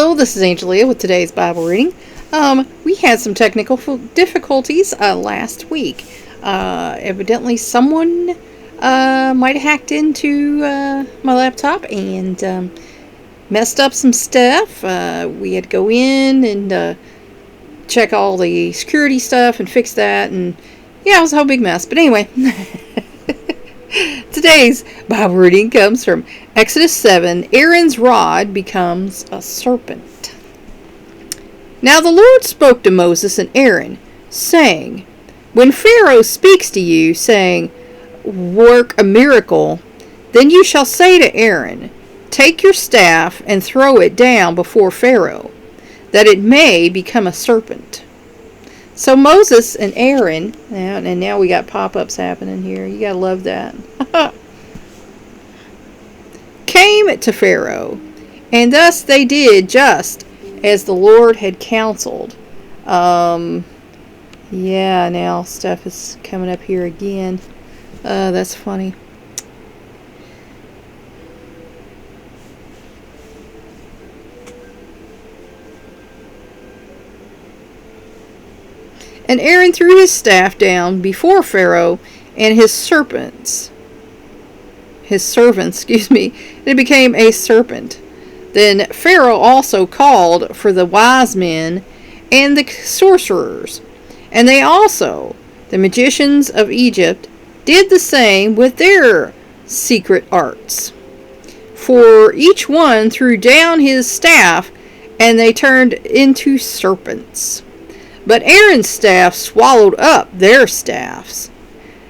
Hello, this is Angelia with today's Bible reading. We had some technical difficulties last week. Evidently someone might have hacked into my laptop and messed up some stuff. We had to go in and check all the security stuff and fix that, and yeah, it was a whole big mess. But anyway, today's Bible reading comes from Exodus 7. Aaron's rod becomes a serpent. Now the Lord spoke to Moses and Aaron, saying, when Pharaoh speaks to you, saying, work a miracle, then you shall say to Aaron, take your staff and throw it down before Pharaoh, that it may become a serpent. So Moses and Aaron, and now we got pop-ups happening here. You gotta love that. Came to Pharaoh, and thus they did just as the Lord had counseled. Yeah, now stuff is coming up here again. That's funny. And Aaron threw his staff down before Pharaoh and his servants, and it became a serpent. Then Pharaoh also called for the wise men and the sorcerers, and they also, the magicians of Egypt, did the same with their secret arts. For each one threw down his staff, and they turned into serpents. But Aaron's staff swallowed up their staffs.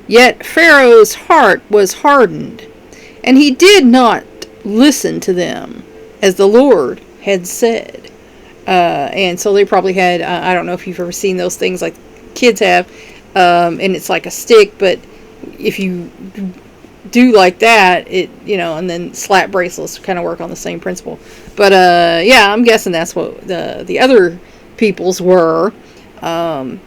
Yet Pharaoh's heart was hardened, and he did not listen to them, as the Lord had said. And so they probably had, I don't know if you've ever seen those things like kids have, and it's like a stick, but if you do like that, and then slap bracelets kind of work on the same principle. But yeah, I'm guessing that's what the other people's were. But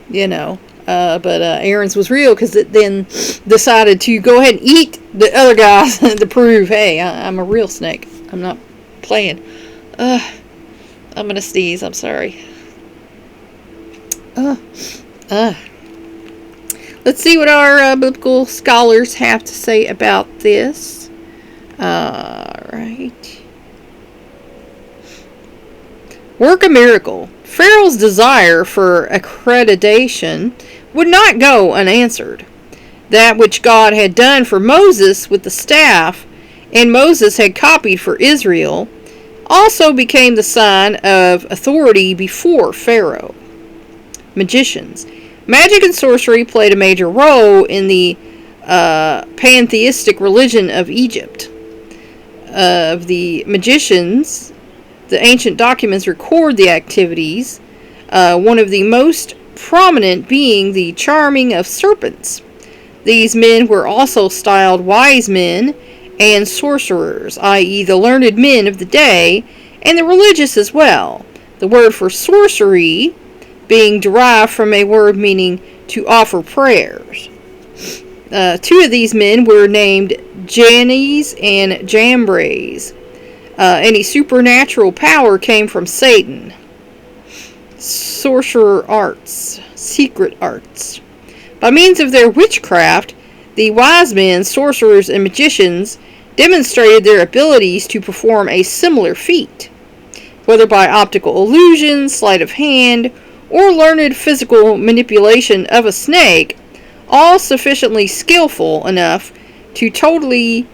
Aaron's was real because it then decided to go ahead and eat the other guys to prove, hey, I'm a real snake. I'm not playing. I'm gonna sneeze. I'm sorry. Let's see what our biblical scholars have to say about this. Right. Work a miracle. Pharaoh's desire for accreditation would not go unanswered. That which God had done for Moses with the staff, and Moses had copied for Israel, also became the sign of authority before Pharaoh. Magicians. Magic and sorcery played a major role in the pantheistic religion of Egypt. Of the magicians, the ancient documents record the activities, one of the most prominent being the charming of serpents. These men were also styled wise men and sorcerers, i.e. the learned men of the day, and the religious as well. The word for sorcery being derived from a word meaning to offer prayers. Two of these men were named Jannes and Jambres. Any supernatural power came from Satan. Sorcerer arts, secret arts. By means of their witchcraft, the wise men, sorcerers, and magicians demonstrated their abilities to perform a similar feat, whether by optical illusion, sleight of hand, or learned physical manipulation of a snake, all sufficiently skillful enough to totally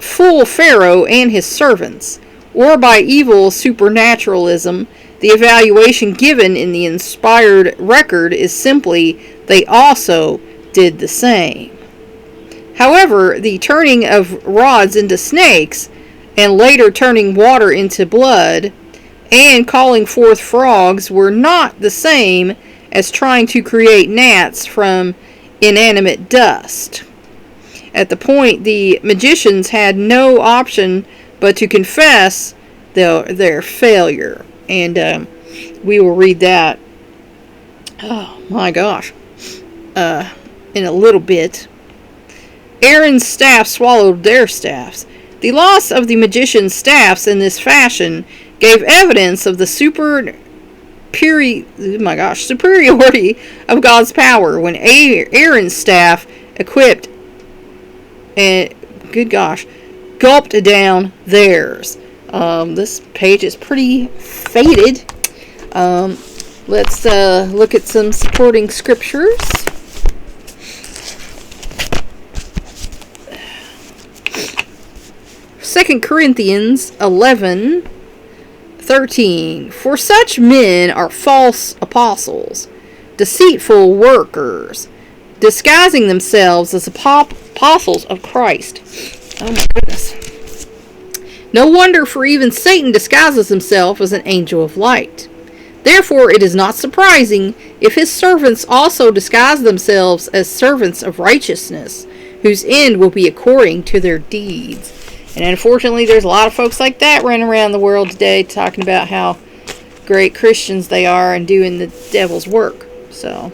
fool Pharaoh and his servants, or by evil supernaturalism. The evaluation given in the inspired record is simply, they also did the same. However, the turning of rods into snakes, and later turning water into blood, and calling forth frogs were not the same as trying to create gnats from inanimate dust. At the point, the magicians had no option but to confess their failure. And we will read that, oh my gosh, in a little bit. Aaron's staff swallowed their staffs. The loss of the magician's staffs in this fashion gave evidence of the superiority of God's power when Aaron's staff equipped and, good gosh, gulped down theirs. This page is pretty faded. Let's look at some supporting scriptures. Second Corinthians 11:13. For such men are false apostles, deceitful workers, disguising themselves as apostles of Christ. Oh my goodness. No wonder, for even Satan disguises himself as an angel of light. Therefore it is not surprising if his servants also disguise themselves as servants of righteousness, whose end will be according to their deeds. And unfortunately, there's a lot of folks like that running around the world today talking about how great Christians they are and doing the devil's work. So,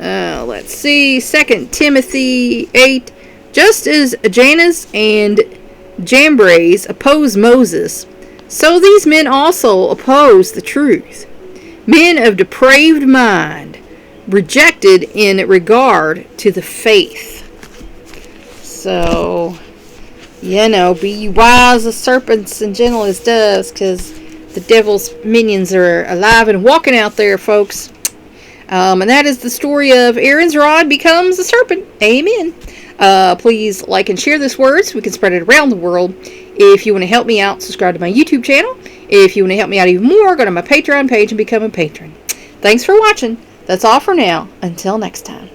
let's see. 2 Timothy 8. Just as Jannes and Jambres opposed Moses, so these men also oppose the truth. Men of depraved mind, rejected in regard to the faith. So, be wise as serpents and gentle as doves, because the devil's minions are alive and walking out there, folks. And that is the story of Aaron's rod becomes a serpent. Amen. Please like and share this word so we can spread it around the world. If you want to help me out, subscribe to my YouTube channel. If you want to help me out even more, go to my Patreon page and become a patron. Thanks for watching. That's all for now. Until next time.